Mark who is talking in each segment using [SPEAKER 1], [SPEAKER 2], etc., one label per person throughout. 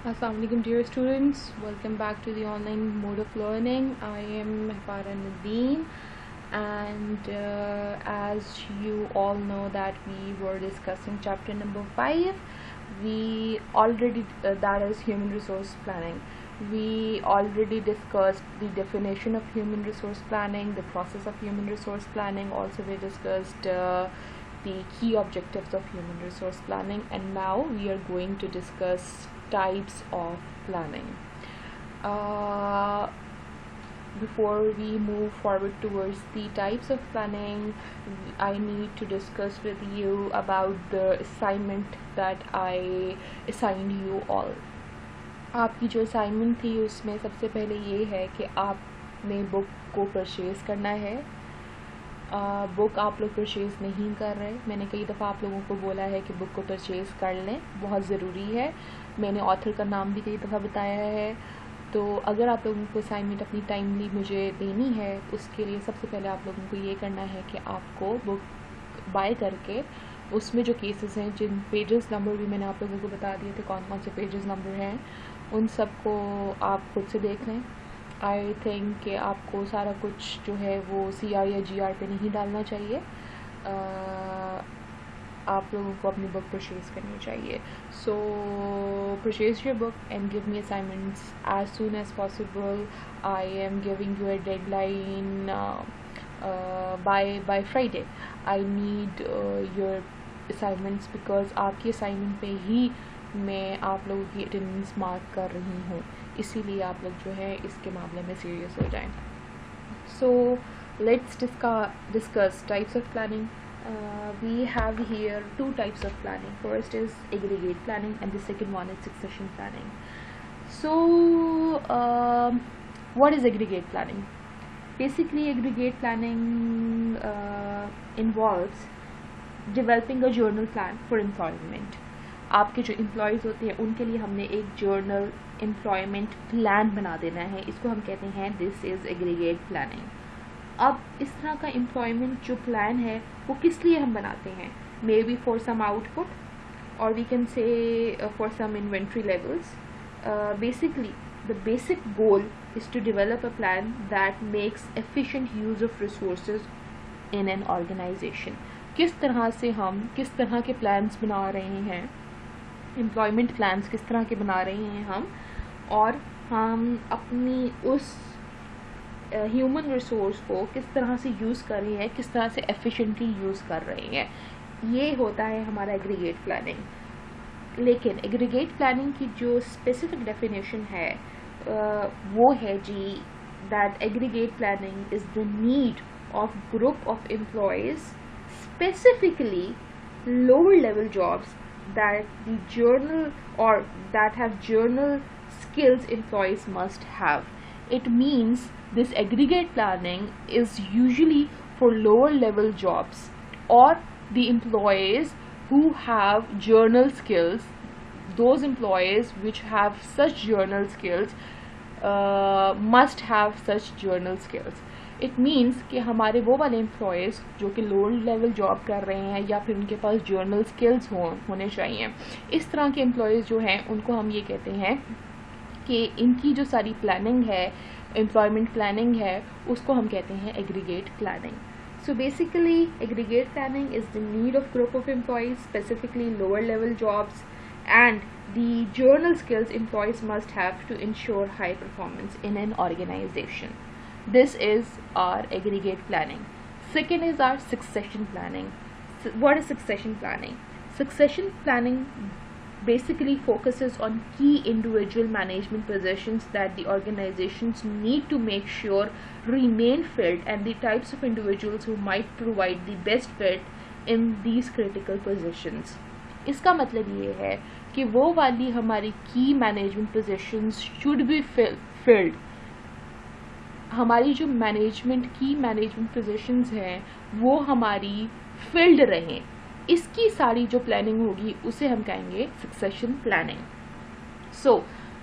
[SPEAKER 1] Assalamu alaikum dear students, welcome back to the online mode of learning. I am Mahfara Nadeen, and as you all know that we were discussing chapter number 5. We already that is human resource planning. We already discussed the definition of human resource planning, the process of human resource planning. Also we discussed the key objectives of human resource planning, and now we are going to discuss types of planning. Before we move forward towards the types of planning, I need to discuss with you about the assignment that I assigned you all. आपकी जो assignment थी उसमें सबसे पहले ये है कि आपने बुक को परचेज़ करना है. बुक आप लोग परचेज़ नहीं कर रहे. मैंने कई दफ़ा आप लोगों को बोला है कि बुक को परचेज़ कर लें, बहुत ज़रूरी है. मैंने ऑथर का नाम भी कई दफ़ा बताया है. तो अगर आप लोगों को असाइनमेंट अपनी टाइमली मुझे देनी है, उसके लिए सबसे पहले आप लोगों को ये करना है कि आपको बुक बाय करके उसमें जो केसेस हैं, जिन पेजेस नंबर भी मैंने आप लोगों को बता दिए थे कौन कौन से पेजेस नंबर हैं, उन सब को आप खुद से देख लें. आई थिंक कि आपको सारा कुछ जो है वो CR या GR पे नहीं डालना चाहिए. आप लोगों को अपनी बुक परचेज़ करनी चाहिए. So purchase your book and give me assignments as soon as possible. I am giving you a deadline by Friday. I need your assignments because आपकी असाइनमेंट पे ही मैं आप लोगों की अटेंडेंस मार्क कर रही हूँ, इसीलिए आप लोग जो है इसके मामले में सीरियस हो जाएं. So let's discuss types of planning. We have here two types of planning. First is aggregate planning and the second one is succession planning. So what is aggregate planning? Basically aggregate planning involves developing a journal plan for employment. आपके जो employees होते हैं उनके लिए हमने एक journal employment plan बना देना है. इसको हम कहते हैं दिस इज़ एग्रीगेट प्लानिंग. अब इस तरह का एम्प्लॉयमेंट जो प्लान है वो किस लिए हम बनाते हैं? Maybe for some output और we can say for some inventory levels. Basically the basic goal is to develop a plan that makes efficient use of resources in an organization. किस तरह से हम किस तरह के प्लान्स बना रहे हैं, एम्प्लॉयमेंट प्लान्स किस तरह के बना रहे हैं हम, और हम अपनी उस ह्यूमन रिसोर्स को किस तरह से यूज़ कर रहे हैं, किस तरह से एफिशिएंटली यूज़ कर रहे हैं. ये होता है हमारा एग्रीगेट प्लानिंग. लेकिन एग्रीगेट प्लानिंग की जो स्पेसिफिक डेफिनेशन है वो है जी that aggregate planning is the need of group of employees, specifically lower level jobs that the journal or that have journal skills employees must have. It means this aggregate planning is usually for lower level jobs or the employees who have journal skills. Those employees which have such journal skills must have such journal skills. It means कि हमारे वो वाले employees जो कि lower level job कर रहे हैं या फिर उनके पास जर्नल स्किल्स होने चाहिए, इस तरह के एम्प्लॉयज़ जो हैं उनको हम ये कहते हैं कि इनकी जो सारी प्लानिंग है, एम्प्लॉयमेंट प्लानिंग है, उसको हम कहते हैं aggregate planning. So basically aggregate planning is the need of group of employees, specifically lower level jobs, and the journal skills employees must have to ensure high performance in an organization. This is our aggregate planning. Second is our succession planning. What is succession planning? Succession planning basically focuses on key individual management positions that the organizations need to make sure remain filled and the types of individuals who might provide the best fit in these critical positions. इसका मतलब ये है कि वो वाली हमारी की management positions should be filled. हमारी जो की मैनेजमेंट पोजीशंस हैं वो हमारी फिल्ड रहें. इसकी सारी जो प्लानिंग होगी उसे हम कहेंगे succession planning. So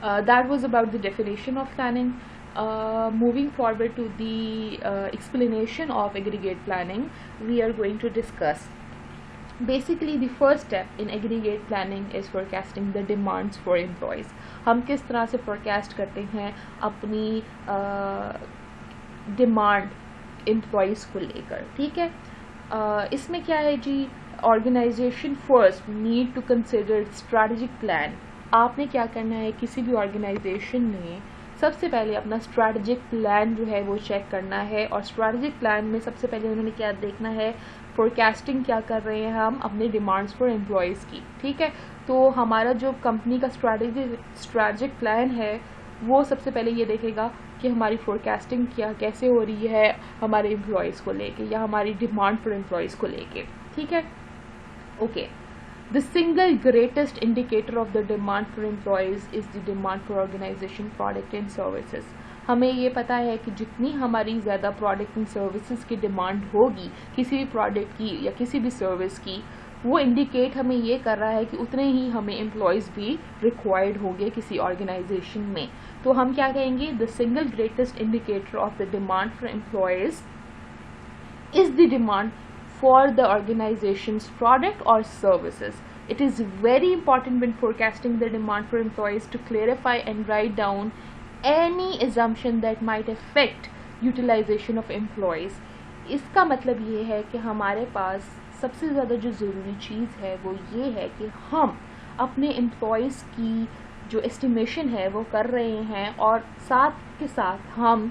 [SPEAKER 1] that was about the definition of planning. Moving forward to the explanation of aggregate planning, we are going to discuss basically the first step in aggregate planning is forecasting the demands for employees. हम किस तरह से forecast करते हैं अपनी demand employees को लेकर, ठीक है। इसमें क्या है जी, organization first need to consider strategic plan. आपने क्या करना है, किसी भी ऑर्गेनाइजेशन में सबसे पहले अपना स्ट्रैटेजिक प्लान जो है वो चेक करना है, और स्ट्रैटेजिक प्लान में सबसे पहले उन्होंने क्या देखना है, फोरकास्टिंग क्या कर रहे हैं हम अपने डिमांड्स फॉर एम्प्लॉयज़ की, ठीक है। तो हमारा जो कंपनी का स्ट्रैटेजिक प्लान है वो सबसे पहले ये देखेगा कि हमारी फोरकास्टिंग क्या कैसे हो रही है हमारे एम्प्लॉयज़ को लेके या हमारी डिमांड फॉर एम्प्लॉयज़ को लेके, ठीक है। Okay, the single greatest indicator of the demand for employees is the demand for organisation product and services. हमें ये पता है कि जितनी हमारी ज़्यादा प्रोडक्ट एंड सर्विसेज की डिमांड होगी किसी भी प्रोडक्ट की या किसी भी सर्विस की, वो इंडिकेट हमें ये कर रहा है कि उतने ही हमें एम्प्लॉयज़ भी रिक्वायर्ड होंगे किसी ऑर्गेनाइजेशन में। तो हम क्या कहेंगे, the single greatest indicator of the demand for employees is the demand for the organization's product or services. It is very important when forecasting the demand for employees to clarify and write down any assumption that might affect utilization of employees. इसका मतलब ये है कि हमारे पास सबसे ज़्यादा जो ज़रूरी चीज़ है वो ये है कि हम अपने एम्प्लॉयज़ की जो एस्टिमेशन है वो कर रहे हैं, और साथ के साथ हम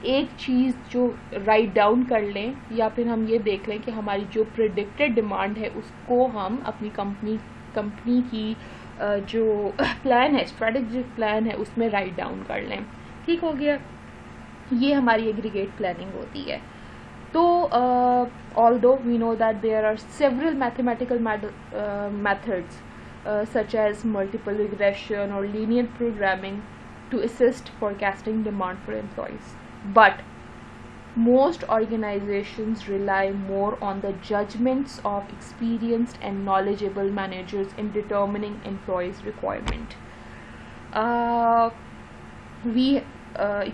[SPEAKER 1] एक चीज़ जो राइट डाउन कर लें, या फिर हम ये देख लें कि हमारी जो प्रेडिक्टेड डिमांड है उसको हम अपनी कंपनी की जो प्लान है, स्ट्रेटेजिक प्लान है, उसमें राइट डाउन कर लें, ठीक हो गया। ये हमारी एग्रीगेट प्लानिंग होती है। तो although we know that there are several mathematical methods such as multiple regression or linear programming to assist forecasting demand for employees, but most organizations rely more on the judgments of experienced and knowledgeable managers in determining employees' requirement.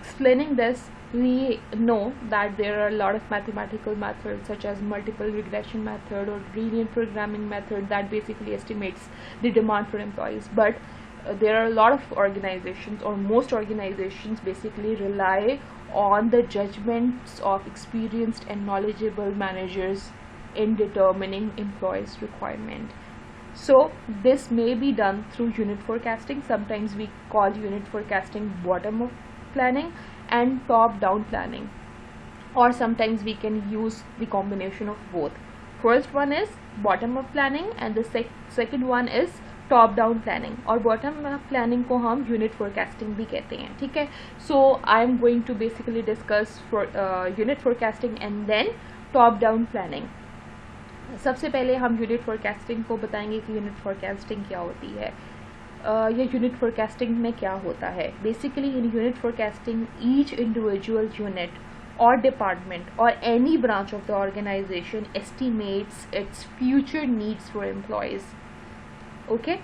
[SPEAKER 1] Explaining this, we know that there are a lot of mathematical methods such as multiple regression method or linear programming method that basically estimates the demand for employees, but there are a lot of organizations, or most organizations basically rely on the judgments of experienced and knowledgeable managers in determining employees' requirement. So this may be done through unit forecasting. Sometimes we call unit forecasting bottom up planning and top down planning, or sometimes we can use the combination of both. First one is bottom up planning and the second one is top down planning, और bottom up planning को हम unit forecasting भी कहते हैं, ठीक है। So I am going to basically discuss unit forecasting and then top down planning. सबसे पहले हम यूनिट फोरकास्टिंग को बताएंगे कि यूनिट फोरकास्टिंग क्या होती है, या यूनिट फोरकास्टिंग में क्या होता है। Basically in unit forecasting each individual unit or department or any branch of the organization estimates its future needs for employees. Okay,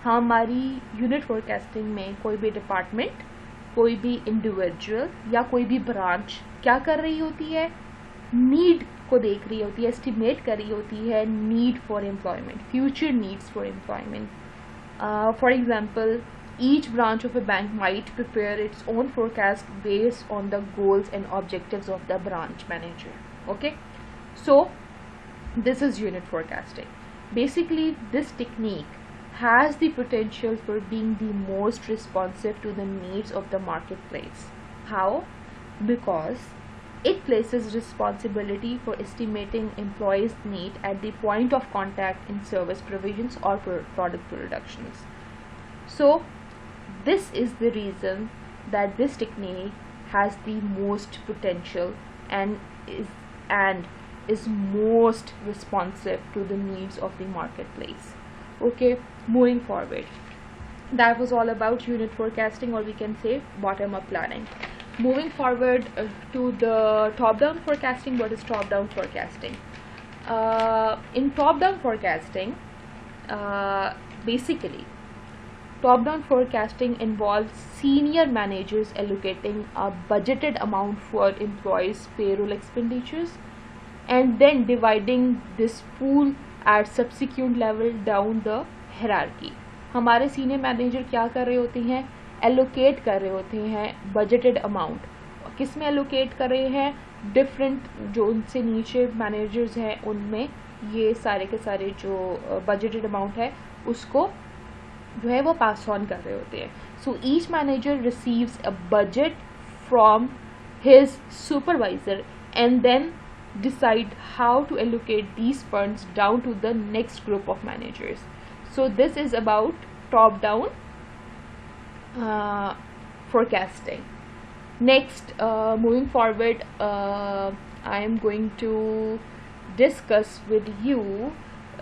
[SPEAKER 1] हमारी यूनिट फोरकास्टिंग में कोई भी डिपार्टमेंट, कोई भी इंडिविजुअल या कोई भी ब्रांच क्या कर रही होती है, नीड को देख रही होती है, एस्टिमेट कर रही होती है need for employment, future needs for employment. For example, each branch of a bank might prepare its own forecast based on the goals and objectives of the branch manager. Okay, so this is unit forecasting. Basically this technique has the potential for being the most responsive to the needs of the marketplace. How? Because it places responsibility for estimating employees' need at the point of contact in service provisions or product productions. So this is the reason that this technique has the most potential and is most responsive to the needs of the marketplace. Okay, moving forward, that was all about unit forecasting, or we can say bottom up planning. Moving forward to the top down forecasting. What is top down forecasting? In top down forecasting, basically top-down forecasting involves senior managers allocating a budgeted amount for employees' payroll expenditures and then dividing this pool at subsequent level down the hierarchy. हमारे senior manager क्या कर रहे होते हैं, allocate कर रहे होते हैं बजटेड अमाउंट. किस में एलोकेट कर रहे हैं, डिफरेंट जो उनसे नीचे मैनेजर्स हैं उनमें ये सारे के सारे जो बजटेड अमाउंट है उसको जो है वो पास ऑन कर रहे होते हैं. So each manager receives a budget from his supervisor and then decide how to allocate these funds down to the next group of managers. So this is about top down forecasting. Next, moving forward, I am going to discuss with you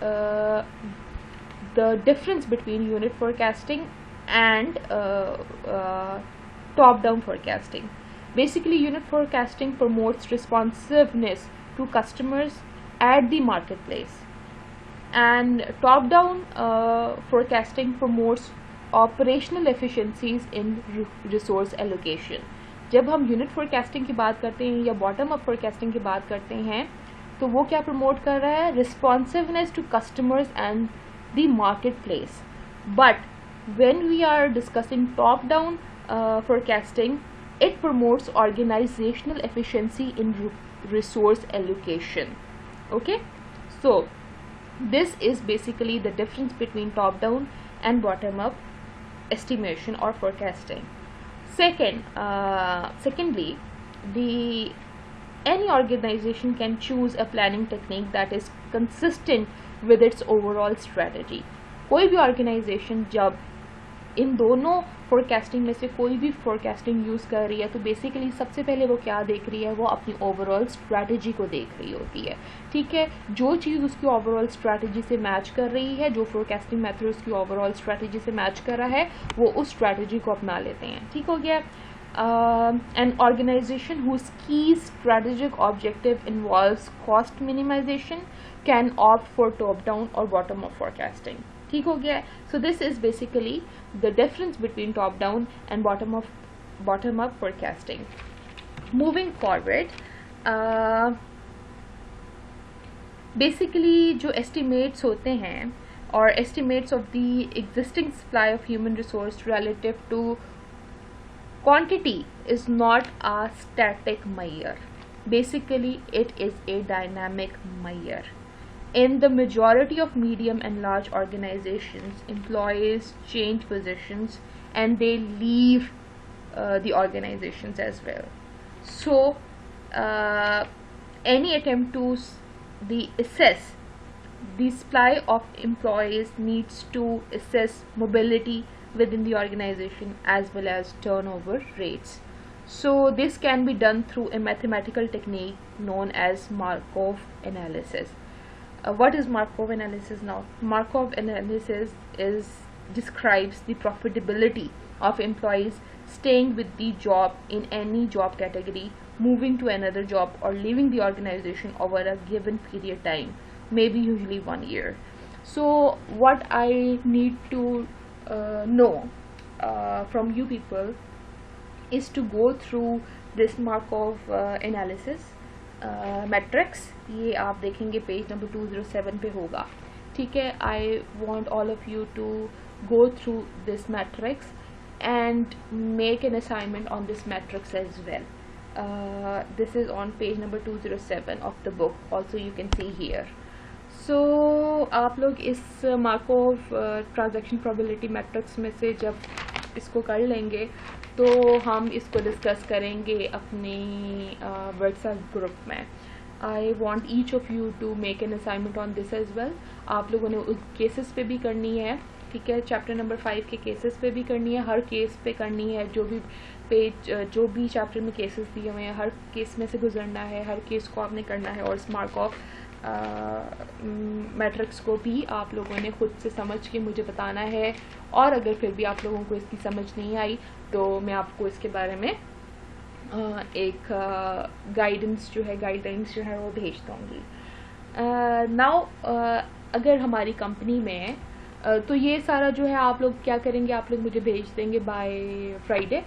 [SPEAKER 1] the difference between unit forecasting and top down forecasting. Basically, unit forecasting promotes responsiveness to customers at the marketplace, and top down forecasting promotes operational efficiencies in resource allocation. जब हम unit forecasting की बात करते हैं या bottom up forecasting की बात करते हैं तो वो क्या प्रमोट कर रहा है, responsiveness to customers and the market place. But when we are discussing top down forecasting, it promotes organizational efficiency in resource allocation. Okay, so this is basically the difference between top down and bottom up estimation or forecasting. Secondly, any organization can choose a planning technique that is consistent with its overall strategy. कोई भी organisation जब इन दोनों forecasting में से कोई भी forecasting use कर रही है तो बेसिकली सबसे पहले वो क्या देख रही है, वो अपनी ओवरऑल स्ट्रैटेजी को देख रही होती है. ठीक है, जो चीज़ उसकी ओवरऑल स्ट्रैटेजी से मैच कर रही है, जो फोरकास्टिंग मेथड उसकी ओवरऑल स्ट्रैटेजी से मैच कर रहा है, वो उस स्ट्रैटेजी को अपना लेते हैं. ठीक हो गया. An organization whose key strategic objective involves cost minimization can opt for top down or bottom up forecasting. ठीक हो गया. So this is basically the difference between top down and bottom up forecasting. Moving forward, basically जो estimates होते हैं और estimates of the existing supply of human resource relative to quantity is not a static measure. Basically, it is a dynamic measure. In the majority of medium and large organizations, employees change positions and they leave the organizations as well. So, any attempt to assess the supply of employees needs to assess mobility within the organization as well as turnover rates. So this can be done through a mathematical technique known as Markov analysis. What is Markov analysis now? Markov analysis describes the profitability of employees staying with the job in any job category, moving to another job or leaving the organization over a given period time, maybe usually 1 year. So what I need to know from you people is to go through this Markov analysis metrics. ये आप देखेंगे page number 207 पे होगा. ठीक है, I want all of you to go through this matrix and make an assignment on this matrix as well. This is on page number 207 of the book. Also you can see here. So आप लोग इस Markov transaction probability matrix में से जब इसको कर लेंगे तो हम इसको डिस्कस करेंगे अपनी व्हाट्सएप ग्रुप में. I want each of you to make an assignment on this as well. आप लोगों ने उस केसेस पे भी करनी है. ठीक है, चैप्टर नंबर 5 के केसेस पे भी करनी है, हर केस पे करनी है. जो भी पेज जो भी चैप्टर में केसेस दिए हुए हैं हर केस में से गुजरना है, हर केस को आपने करना है और स्मार्ट ऑफ मैट्रिक्स को भी आप लोगों ने खुद से समझ के मुझे बताना है. और अगर फिर भी आप लोगों को इसकी समझ नहीं आई तो मैं आपको इसके बारे में एक गाइडेंस जो है गाइडलाइंस जो है वो भेज दूँगी. नाउ अगर हमारी कंपनी में तो ये सारा जो है आप लोग क्या करेंगे, आप लोग मुझे भेज देंगे बाय फ्राइडे.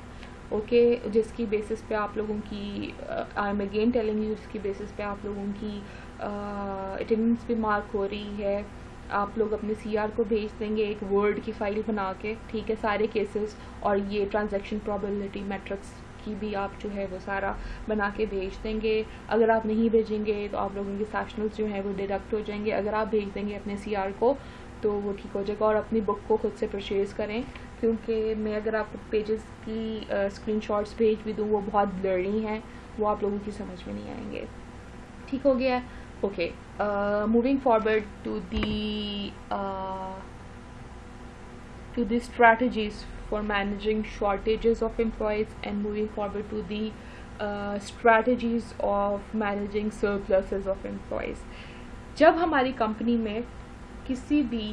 [SPEAKER 1] ओके, जिसकी बेसिस पे आप लोगों की I am again telling you, जिसकी बेसिस पे आप लोगों की अटेंडेंस भी मार्क हो रही है, आप लोग अपने सीआर को भेज देंगे एक वर्ड की फाइल बना के, ठीक है, सारे केसेस, और ये ट्रांजैक्शन प्रोबेबिलिटी मैट्रिक्स की भी आप जो है वो सारा बना के भेज देंगे। अगर आप नहीं भेजेंगे तो आप लोगों के सेक्शनल्स जो है वो डिडक्ट हो जाएंगे। अगर आप भेज देंगे अपने सीआर को तो वो ठीक हो जाएगा। और अपनी बुक को खुद से परचेज़ करें, क्योंकि मैं अगर आपको पेजेस की स्क्रीनशॉट्स भेज भी दूँ वो बहुत ब्लरी हैं, वो आप लोगों की समझ में नहीं आएंगे। ठीक हो गया? Okay, moving forward to the strategies for managing shortages of employees, and moving forward to the strategies of managing surpluses of employees. जब हमारी कंपनी में किसी भी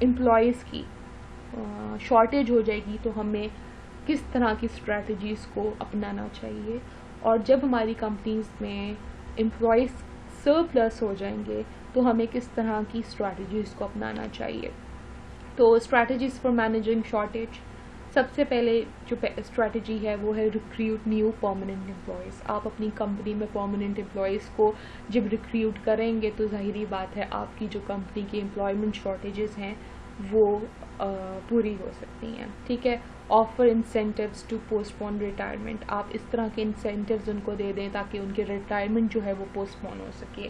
[SPEAKER 1] एम्प्लॉयज़ की शॉर्टेज हो जाएगी तो हमें किस तरह की स्ट्रैटेजीज़ को अपनाना चाहिए, और जब हमारी कंपनीज में एम्प्लॉयज़ सरप्लस हो जाएंगे तो हमें किस तरह की स्ट्रैटेजीज़ को अपनाना चाहिए। तो स्ट्रैटेजीज़ फॉर मैनेजिंग शॉर्टेज, सबसे पहले जो स्ट्रैटेजी है वो है रिक्रूट न्यू परमानेंट एम्प्लॉयज़। आप अपनी कंपनी में परमानेंट एम्प्लॉयज़ को जब रिक्रूट करेंगे तो ज़ाहिरी बात है आपकी जो कंपनी की एम्प्लॉयमेंट शॉर्टेजेस हैं वो पूरी हो सकती हैं, ठीक है। Offer incentives to postpone retirement, आप इस तरह के इंसेंटिव्स उनको दे दें ताकि उनके रिटायरमेंट जो है वो पोस्टपोन हो सके।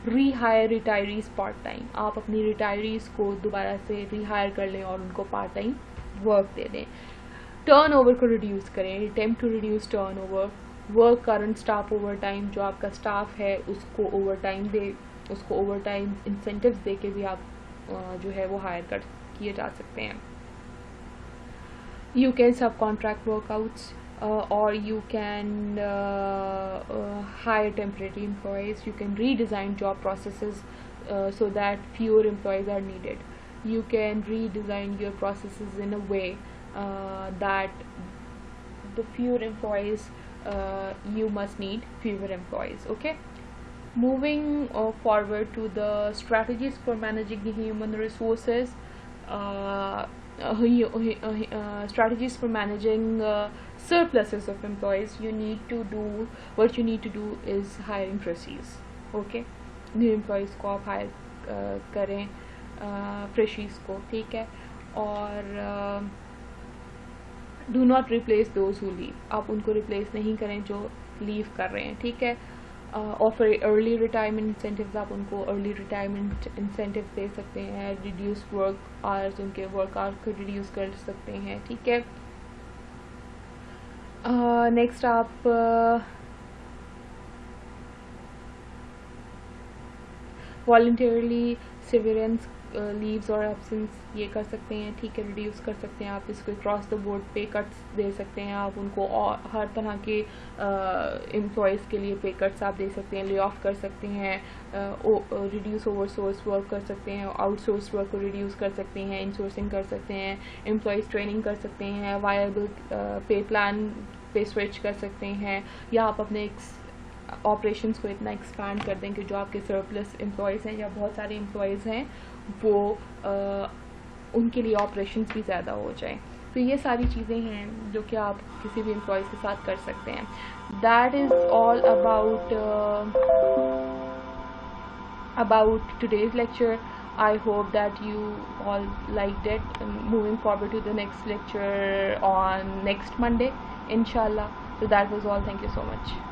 [SPEAKER 1] रीहायर रिटायरीज पार्ट टाइम, आप अपनी रिटायरीज को दोबारा से रीहायर कर लें और उनको पार्ट टाइम वर्क दे दें। टर्न ओवर को रिड्यूस करें, attempt to reduce turn over, work current staff over time, जो आपका स्टाफ है उसको ओवर टाइम दे, उसको ओवर टाइम इंसेंटिव्स दे के भी आप जो है वो हायर कर किए जा सकते हैं। You can subcontract workouts, or you can hire temporary employees. You can redesign job processes so that fewer employees are needed. You can redesign your processes in a way that the fewer employees you must need fewer employees. Okay, moving forward to the strategies for managing the human resources. Strategies for managing surpluses of employees. What you need to do is hiring freshies. Okay, new employees को आप higher करें, फ्रेशीज़ को, ठीक है। और do not replace those who leave, आप उनको replace नहीं करें जो लीव कर रहे हैं, ठीक है। ऑफर अर्ली रिटायरमेंट इंसेंटिव्स, आप उनको अर्ली रिटायरमेंट इंसेंटिव दे सकते हैं। रिड्यूस वर्क आवर्स, उनके वर्क आवर्स को रिड्यूस कर सकते हैं, ठीक है। नेक्स्ट आप वॉलंटियरली सेवरेंस लीव्स और एब्सेंस ये कर सकते हैं, ठीक है, रिड्यूस कर सकते हैं। आप इसको क्रॉस द बोर्ड पे कट्स दे सकते हैं, आप उनको और हर तरह के एम्प्लॉयज़ के लिए पे कट्स आप दे सकते हैं, ले ऑफ कर सकते हैं, रिड्यूस ओवरसोर्स वर्क कर सकते हैं, आउटसोर्स वर्क को रिड्यूस कर सकते हैं, इनसोर्सिंग कर सकते हैं, एम्प्लॉयज़ ट्रेनिंग कर सकते हैं, वायबल पे प्लान पे स्विच कर सकते हैं, या आप अपने ऑपरेशंस को इतना एक्सपैंड कर दें कि जो आपके सरप्लस एम्प्लॉयज़ हैं या बहुत सारे एम्प्लॉयज़ हैं वो उनके लिए ऑपरेशंस भी ज़्यादा हो जाएं। तो ये सारी चीज़ें हैं जो कि आप किसी भी एम्प्लॉयज़ के साथ कर सकते हैं। That is all about today's lecture. I hope that you all liked it. Moving forward to the next lecture on next Monday, inshallah. So that was all. Thank you so much.